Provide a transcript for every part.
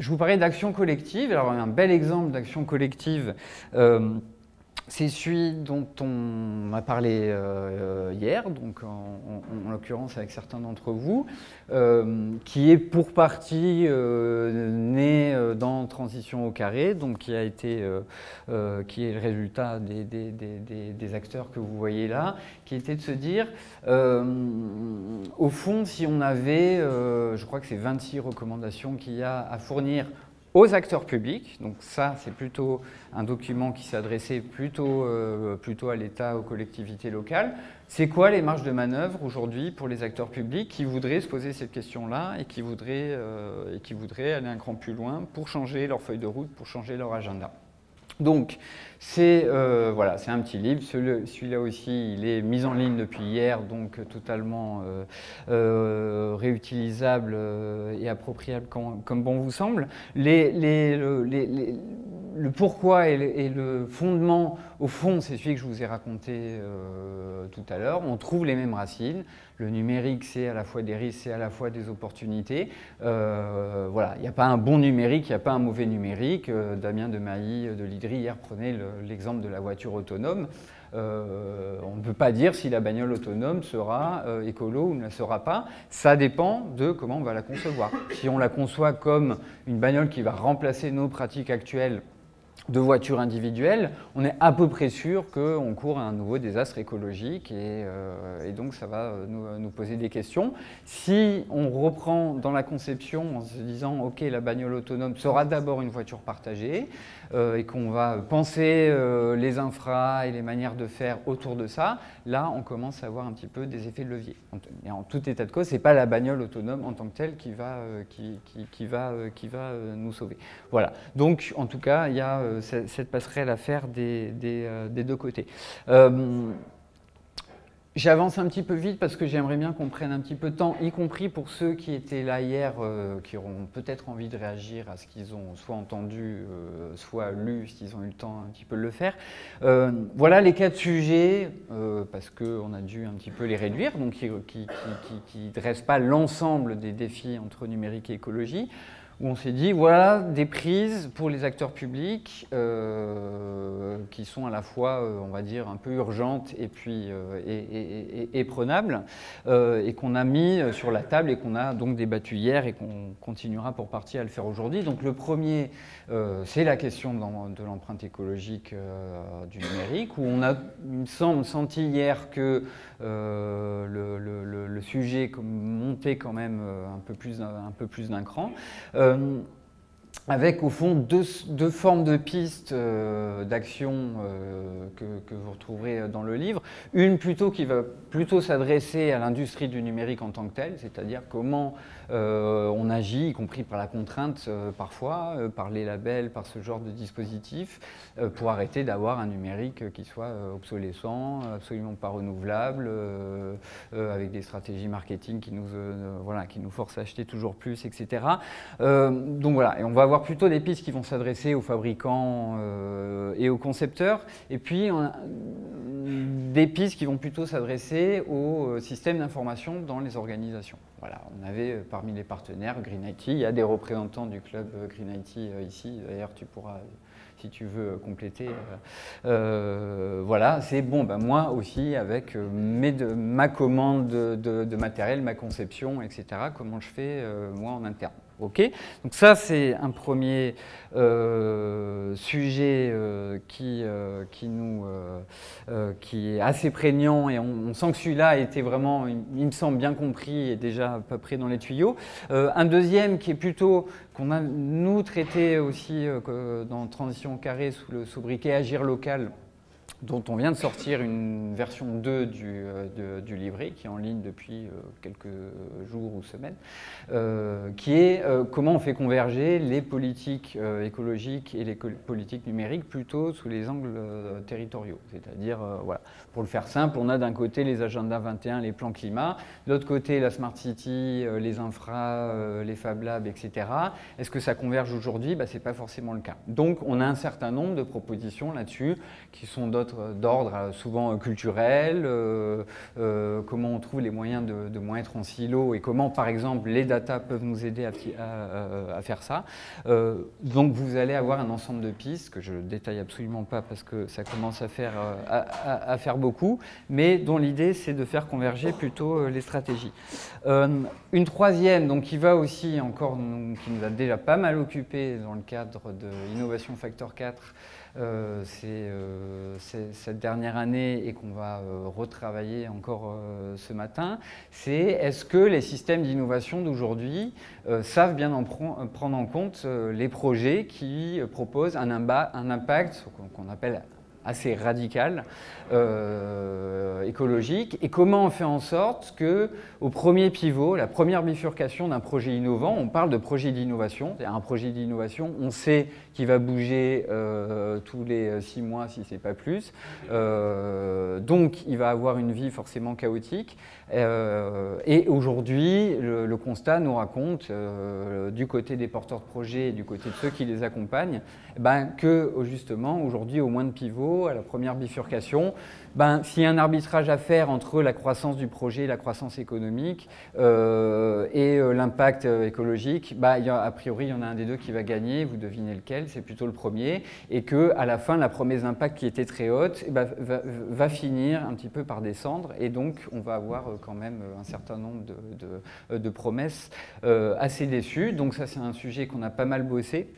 Je vous parlais d'action collective. Alors, un bel exemple d'action collective, c'est celui dont on a parlé hier, donc en l'occurrence avec certains d'entre vous, qui est pour partie né dans Transition au carré, donc qui est le résultat des acteurs que vous voyez là, qui était de se dire, au fond, si on avait, je crois que c'est 26 recommandations qu'il y a à fournir aux acteurs publics, donc ça c'est plutôt un document qui s'adressait plutôt à l'État, aux collectivités locales. C'est quoi les marges de manœuvre aujourd'hui pour les acteurs publics qui voudraient se poser cette question-là et qui voudraient aller un cran plus loin pour changer leur feuille de route, pour changer leur agenda. Donc, c'est voilà, c'est un petit livre. Celui-là aussi, il est mis en ligne depuis hier, donc totalement réutilisable et appropriable comme bon vous semble. Le pourquoi et le fondement, au fond, c'est celui que je vous ai raconté tout à l'heure. On trouve les mêmes racines. Le numérique, c'est à la fois des risques, c'est à la fois des opportunités. Voilà, il n'y a pas un bon numérique, il n'y a pas un mauvais numérique. Damien Demailly de l'IDRI hier prenait l'exemple de la voiture autonome. On ne peut pas dire si la bagnole autonome sera écolo ou ne la sera pas. Ça dépend de comment on va la concevoir. Si on la conçoit comme une bagnole qui va remplacer nos pratiques actuelles de voitures individuelles, on est à peu près sûr qu'on court à un nouveau désastre écologique et donc ça va nous poser des questions. Si on reprend dans la conception en se disant « ok, la bagnole autonome sera d'abord une voiture partagée » et qu'on va penser les infras et les manières de faire autour de ça, là on commence à avoir un petit peu des effets de levier. Et en tout état de cause, ce n'est pas la bagnole autonome en tant que telle qui va nous sauver. Voilà, donc en tout cas, il y a cette passerelle à faire des deux côtés. J'avance un petit peu vite parce que j'aimerais bien qu'on prenne un petit peu de temps, y compris pour ceux qui étaient là hier, qui auront peut-être envie de réagir à ce qu'ils ont soit entendu, soit lu, s'ils ont eu le temps un petit peu de le faire. Voilà les 4 sujets, parce qu'on a dû un petit peu les réduire, donc qui ne dressent pas l'ensemble des défis entre numérique et écologie, où on s'est dit, voilà des prises pour les acteurs publics qui sont à la fois, on va dire, un peu urgentes et puis et prenables, et qu'on a mis sur la table et qu'on a donc débattu hier et qu'on continuera pour partie à le faire aujourd'hui. Donc le premier, c'est la question de l'empreinte écologique du numérique, où on a, il me semble, senti hier que le sujet montait quand même un peu plus d'un cran. Avec au fond deux formes de pistes d'action que vous retrouverez dans le livre. Une plutôt qui va plutôt s'adresser à l'industrie du numérique en tant que telle, c'est-à-dire comment on agit, y compris par la contrainte parfois, par les labels, par ce genre de dispositif, pour arrêter d'avoir un numérique qui soit obsolescent, absolument pas renouvelable, avec des stratégies marketing qui nous forcent à acheter toujours plus, etc. Donc voilà, et on va avoir plutôt des pistes qui vont s'adresser aux fabricants et aux concepteurs, et puis des pistes qui vont plutôt s'adresser aux systèmes d'information dans les organisations. Voilà, on avait parmi les partenaires Green IT, il y a des représentants du club Green IT ici, d'ailleurs tu pourras, si tu veux, compléter. Voilà, c'est bon, ben moi aussi avec ma commande de matériel, ma conception, etc., comment je fais moi en interne. Okay, donc ça, c'est un premier sujet qui est assez prégnant et on sent que celui-là a été vraiment, il me semble, bien compris et déjà à peu près dans les tuyaux. Un deuxième qui est plutôt, qu'on a nous traité aussi dans Transition au carré sous le sobriquet Agir local, dont on vient de sortir une version 2 du livret, qui est en ligne depuis quelques jours ou semaines, qui est comment on fait converger les politiques écologiques et les politiques numériques plutôt sous les angles territoriaux. C'est-à-dire, voilà, pour le faire simple, on a d'un côté les agendas 21, les plans climat, de l'autre côté la Smart City, les infras, les Fab Labs, etc. Est-ce que ça converge aujourd'hui? Ce n'est pas forcément le cas. Donc, on a un certain nombre de propositions là-dessus, qui sont d'autres d'ordre souvent culturel, comment on trouve les moyens de moins être en silo et comment, par exemple, les data peuvent nous aider à faire ça. Donc, vous allez avoir un ensemble de pistes que je ne détaille absolument pas parce que ça commence à faire beaucoup, mais dont l'idée, c'est de faire converger plutôt les stratégies. Une troisième, donc, qui va aussi encore, qui nous a déjà pas mal occupé dans le cadre de Innovation Factor 4, c'est cette dernière année et qu'on va retravailler encore ce matin, c'est est-ce que les systèmes d'innovation d'aujourd'hui savent bien prendre en compte les projets qui proposent un impact qu'on appelle assez radical, écologique, et comment on fait en sorte qu'au premier pivot, la première bifurcation d'un projet innovant, on parle de projet d'innovation, c'est-à-dire un projet d'innovation, on sait qu'il va bouger tous les 6 mois si ce n'est pas plus, donc il va avoir une vie forcément chaotique, et aujourd'hui, le constat nous raconte, du côté des porteurs de projets et du côté de ceux qui les accompagnent, que justement, aujourd'hui, au moins de pivot, à la première bifurcation, s'il y a un arbitrage à faire entre la croissance du projet, la croissance économique et l'impact écologique, a priori, il y en a un des deux qui va gagner, vous devinez lequel, c'est plutôt le premier, et qu'à la fin, la promesse d'impact qui était très haute va finir un petit peu par descendre, et donc on va avoir quand même un certain nombre de promesses assez déçues. Donc ça, c'est un sujet qu'on a pas mal bossé.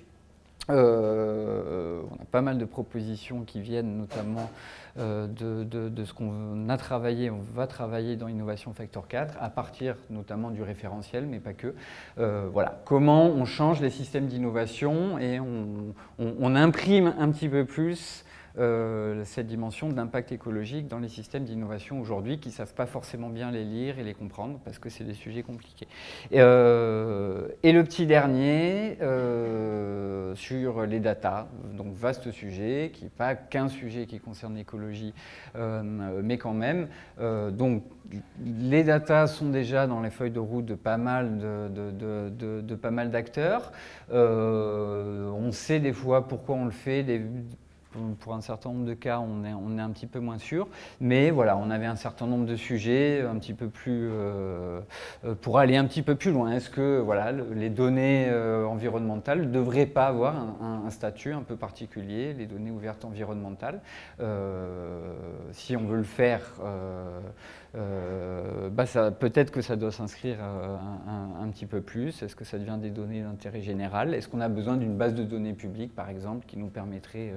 On a pas mal de propositions qui viennent notamment de ce qu'on a travaillé, on va travailler dans Innovation Factor 4, à partir notamment du référentiel, mais pas que. Voilà, comment on change les systèmes d'innovation et on imprime un petit peu plus cette dimension d'impact écologique dans les systèmes d'innovation aujourd'hui qui ne savent pas forcément bien les lire et les comprendre parce que c'est des sujets compliqués. Et le petit dernier, sur les data, donc vaste sujet, qui n'est pas qu'un sujet qui concerne l'écologie, mais quand même. Donc les data sont déjà dans les feuilles de route de pas mal d'acteurs. On sait des fois pourquoi on le fait, pour un certain nombre de cas, on est un petit peu moins sûr. Mais voilà, on avait un certain nombre de sujets un petit peu plus pour aller un petit peu plus loin. Est-ce que voilà, les données environnementales ne devraient pas avoir un statut un peu particulier, les données ouvertes environnementales si on veut le faire, peut-être que ça doit s'inscrire un petit peu plus. Est-ce que ça devient des données d'intérêt général? Est-ce qu'on a besoin d'une base de données publique, par exemple, qui nous permettrait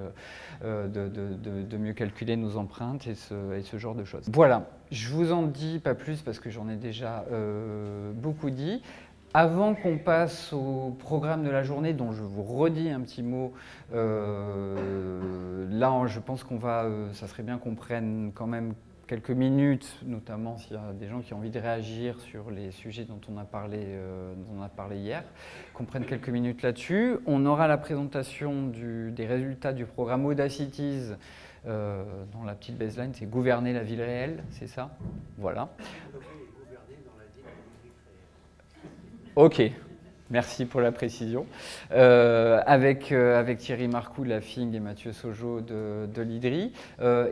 de mieux calculer nos empreintes et ce genre de choses. Voilà, je vous en dis pas plus parce que j'en ai déjà beaucoup dit. Avant qu'on passe au programme de la journée, dont je vous redis un petit mot, là je pense ça serait bien qu'on prenne quand même quelques minutes, notamment s'il y a des gens qui ont envie de réagir sur les sujets dont on a parlé hier, qu'on prenne quelques minutes là-dessus. On aura la présentation des résultats du programme Audacities, dont la petite baseline, c'est gouverner la ville réelle, c'est ça? Voilà. Ok. Merci pour la précision. Avec Thierry Marcoux de la FING et Mathieu Sojo de l'IDRI.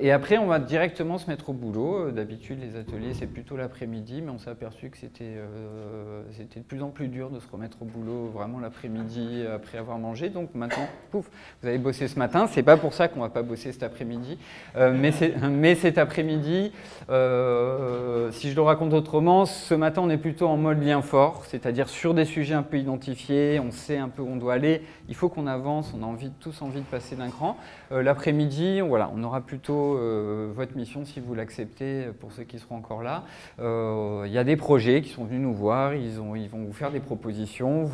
Et après, on va directement se mettre au boulot. D'habitude, les ateliers, c'est plutôt l'après-midi, mais on s'est aperçu que c'était de plus en plus dur de se remettre au boulot vraiment l'après-midi après avoir mangé. Donc maintenant, pouf, vous avez bossé ce matin. C'est pas pour ça qu'on va pas bosser cet après-midi. Mais cet après-midi, si je le raconte autrement, ce matin, on est plutôt en mode lien fort, c'est-à-dire sur des sujets un peu identifié, on sait un peu où on doit aller, il faut qu'on avance, on a tous envie de passer d'un cran. L'après-midi, voilà, on aura plutôt votre mission si vous l'acceptez pour ceux qui seront encore là. Il y a des projets qui sont venus nous voir, ils vont vous faire des propositions,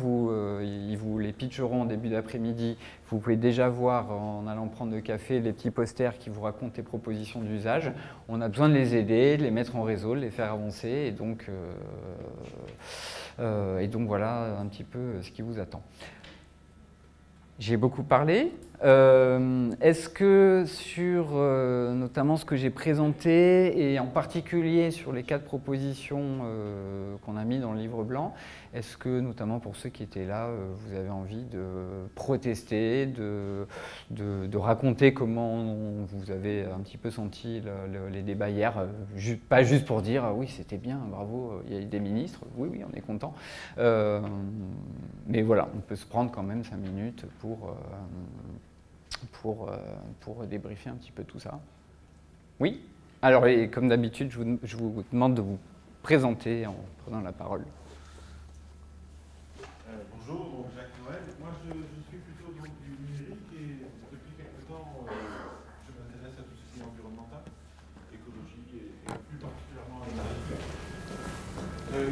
ils vous les pitcheront en début d'après-midi. Vous pouvez déjà voir en allant prendre le café les petits posters qui vous racontent les propositions d'usage. On a besoin de les aider, de les mettre en réseau, de les faire avancer et donc voilà un petit peu ce qui vous attend. J'ai beaucoup parlé. Est-ce que sur notamment ce que j'ai présenté, et en particulier sur les 4 propositions qu'on a mis dans le livre blanc, est-ce que, notamment pour ceux qui étaient là, vous avez envie de protester, de raconter comment vous avez un petit peu senti les débats hier, pas juste pour dire « oui, c'était bien, bravo, il y a eu des ministres, oui, oui, on est content ». Mais voilà, on peut se prendre quand même 5 minutes pour débriefer un petit peu tout ça. Oui? Alors, et comme d'habitude, je vous demande de vous présenter en prenant la parole. Bonjour, donc Jacques Noël. Moi, je suis plutôt donc, du numérique et depuis quelque temps, je m'intéresse à tout ce qui est environnemental, écologie et plus particulièrement à l'énergie.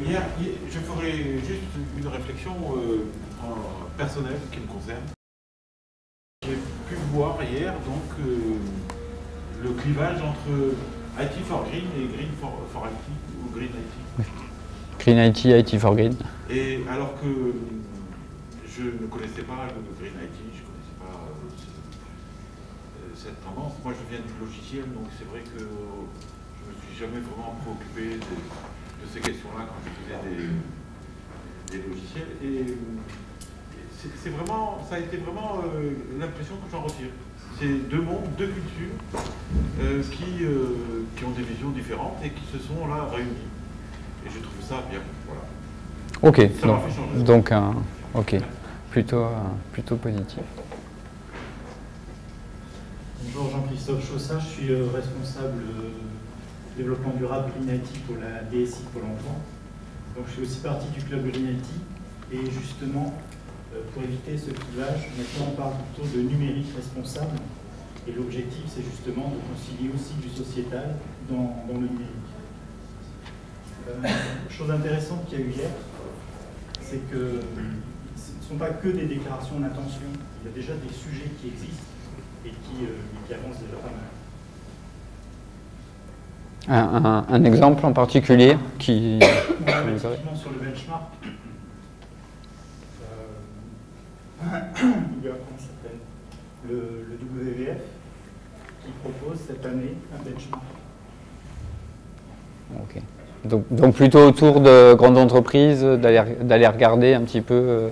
Hier, je ferai juste une réflexion personnelle qui me concerne. J'ai pu voir hier donc le clivage entre IT for Green et Green for IT ou Green IT. Green IT, IT for Green. Et alors que je ne connaissais pas le Green IT, je ne connaissais pas cette tendance. Moi, je viens du logiciel, donc c'est vrai que je ne me suis jamais vraiment préoccupé de ces questions-là quand je faisais des logiciels. Et c'est vraiment, ça a été vraiment l'impression que j'en retire. C'est 2 mondes, 2 cultures qui ont des visions différentes et qui se sont là réunies. Et je trouve ça bien. Voilà. Ok, ça m'a fait changer. donc ok, plutôt positif. Bonjour, Jean-Christophe Chaussat, je suis responsable développement durable Green IT pour la DSI Pôle emploi. Donc je fais aussi partie du club Green IT et justement pour éviter ce clivage, maintenant on parle plutôt de numérique responsable et l'objectif c'est justement de concilier aussi du sociétal dans le numérique. Chose intéressante qu'il y a eu hier, c'est que ce ne sont pas que des déclarations d'intention, il y a déjà des sujets qui existent et qui avancent déjà pas mal. Un exemple en particulier qui... Effectivement, sur le benchmark, il y a, comment ça s'appelle, le WWF qui propose cette année un benchmark. Ok. Donc plutôt autour de grandes entreprises, d'aller regarder un petit peu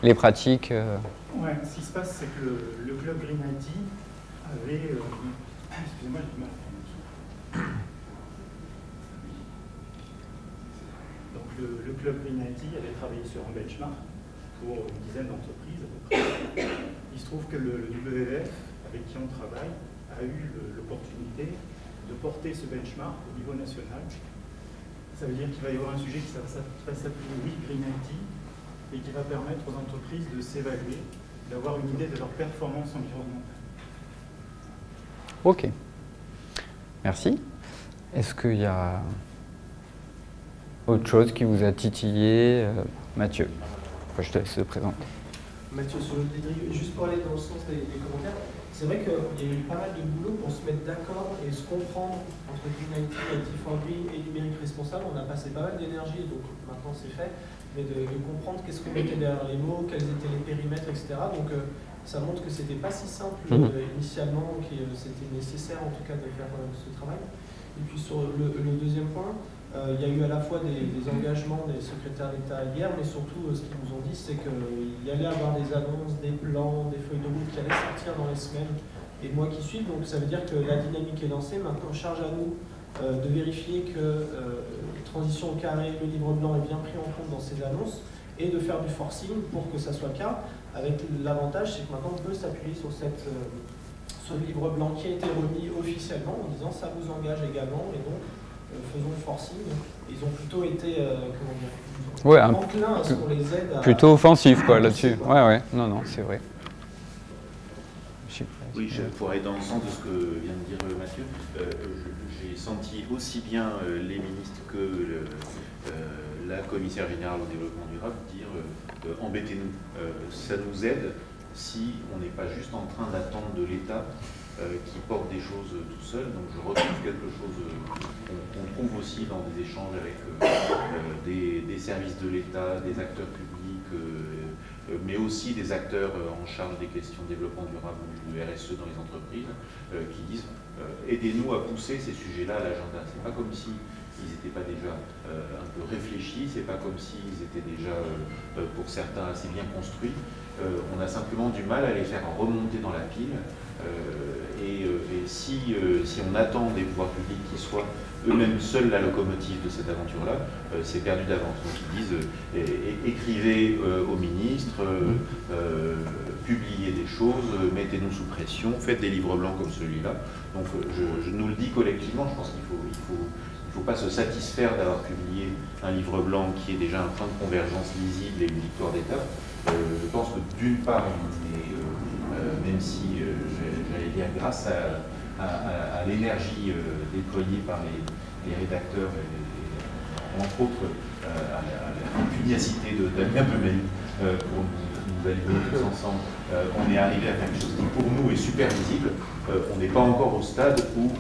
les pratiques. Ouais, ce qui se passe, c'est que le club Green IT avait... excusez-moi, j'ai du mal à faire dessus. Donc le club Green IT avait travaillé sur un benchmark pour une dizaine d'entreprises à peu près. Il se trouve que le WWF, avec qui on travaille, a eu l'opportunité de porter ce benchmark au niveau national. Ça veut dire qu'il va y avoir un sujet qui va s'appeler Oui Green IT et qui va permettre aux entreprises de s'évaluer, d'avoir une idée de leur performance environnementale. Ok. Merci. Est-ce qu'il y a autre chose qui vous a titillé, Mathieu? Je te laisse te présenter. Mathieu Solodédry, juste pour aller dans le sens des commentaires, c'est vrai qu'il y a eu pas mal de boulot pour se mettre d'accord et se comprendre entre Green IT, IT for Green et numérique responsable. On a passé pas mal d'énergie, donc maintenant c'est fait, mais de comprendre qu'est-ce qu'on mettait derrière les mots, quels étaient les périmètres, etc. Donc ça montre que c'était pas si simple initialement, que c'était nécessaire en tout cas de faire ce travail. Et puis sur le deuxième point, il y a eu à la fois des engagements des secrétaires d'État hier, mais surtout ce qu'ils nous ont dit, c'est qu'il y allait avoir des annonces, des plans, des feuilles de route qui allaient sortir dans les semaines et mois qui suivent. Donc ça veut dire que la dynamique est lancée. Maintenant, charge à nous de vérifier que transition au carré, le livre blanc est bien pris en compte dans ces annonces et de faire du forcing pour que ça soit le cas. Avec l'avantage, c'est que maintenant on peut s'appuyer sur ce livre blanc qui a été remis officiellement en disant ça vous engage également et donc faisons le forcing. Ils ont plutôt été enclins à ce qu'on les aide à... Plutôt offensif là-dessus. Ouais, non, c'est vrai. Oui, pour aller dans le sens de ce que vient de dire Mathieu, j'ai senti aussi bien les ministres que la commissaire générale au développement durable dire embêtez-nous, ça nous aide si on n'est pas juste en train d'attendre de l'État qui porte des choses tout seul. Donc je retrouve quelque chose qu'on trouve aussi dans des échanges avec des services de l'État, des acteurs publics, mais aussi des acteurs en charge des questions de développement durable ou de RSE dans les entreprises, qui disent aidez-nous à pousser ces sujets-là à l'agenda. C'est pas comme si ils n'étaient pas déjà un peu réfléchis, c'est pas comme s'ils étaient déjà, pour certains, assez bien construits. On a simplement du mal à les faire remonter dans la pile. Et si on attend des pouvoirs publics qui soient eux-mêmes seuls la locomotive de cette aventure-là, c'est perdu d'avance. Donc ils disent écrivez aux ministres, publiez des choses, mettez-nous sous pression, faites des livres blancs comme celui-là. Donc je nous le dis collectivement, je pense qu'il faut pas se satisfaire d'avoir publié un livre blanc qui est déjà un point de convergence lisible et une victoire d'étape. Je pense que d'une part, même si j'allais dire grâce à l'énergie déployée par les rédacteurs, et, entre autres à la pugnacité de Damien Bemel pour nous allumer tous ensemble, on est arrivé à faire quelque chose qui pour nous est super visible. On n'est pas encore au stade où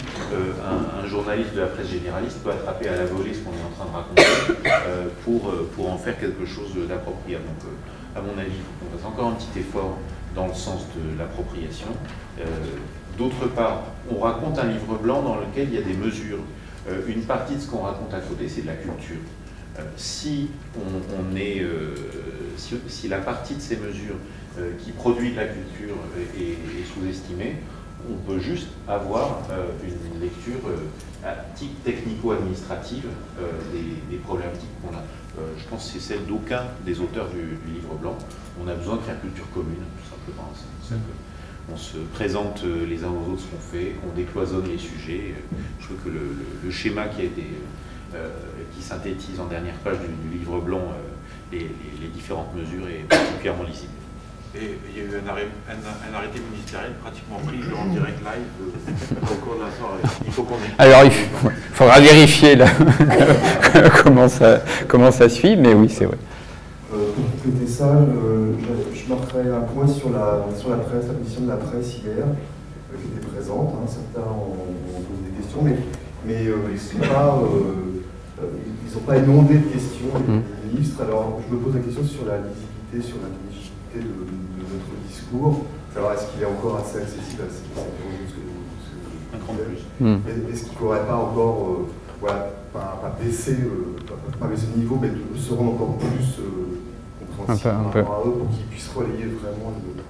un journaliste de la presse généraliste peut attraper à la volée ce qu'on est en train de raconter pour en faire quelque chose d'approprié. Donc à mon avis, il faut qu'on fasse encore un petit effort dans le sens de l'appropriation. D'autre part, on raconte un livre blanc dans lequel il y a des mesures. Une partie de ce qu'on raconte à côté, c'est de la culture. Si la partie de ces mesures qui produit de la culture est sous-estimée, on peut juste avoir une lecture technico-administrative des problématiques qu'on a. Je pense que c'est celle d'aucun des auteurs du livre blanc. On a besoin de faire culture commune, tout simplement. On se présente les uns aux autres ce qu'on fait, on décloisonne les sujets. Je trouve que le schéma qui synthétise en dernière page du livre blanc les différentes mesures est particulièrement lisible. Et il y a eu un arrêté ministériel pratiquement pris en direct live au cours de la soirée. Il faut qu'on ait... Alors, il faudra vérifier là, comment ça suit, mais oui, c'est vrai. Pour compléter ça, je marquerai un point sur la presse, la position de la presse hier, qui était présente. Hein, certains ont posé des questions, mais ils n'ont pas inondé de questions, les ministres. Alors, je me pose la question sur la lisibilité, sur l'intelligibilité de notre discours. Savoir est-ce qu'il est encore assez accessible à cette est-ce qu'il ne faudrait pas encore, pas baisser le niveau, mais se rendre encore plus compréhensible par rapport à eux pour qu'ils puissent relayer vraiment le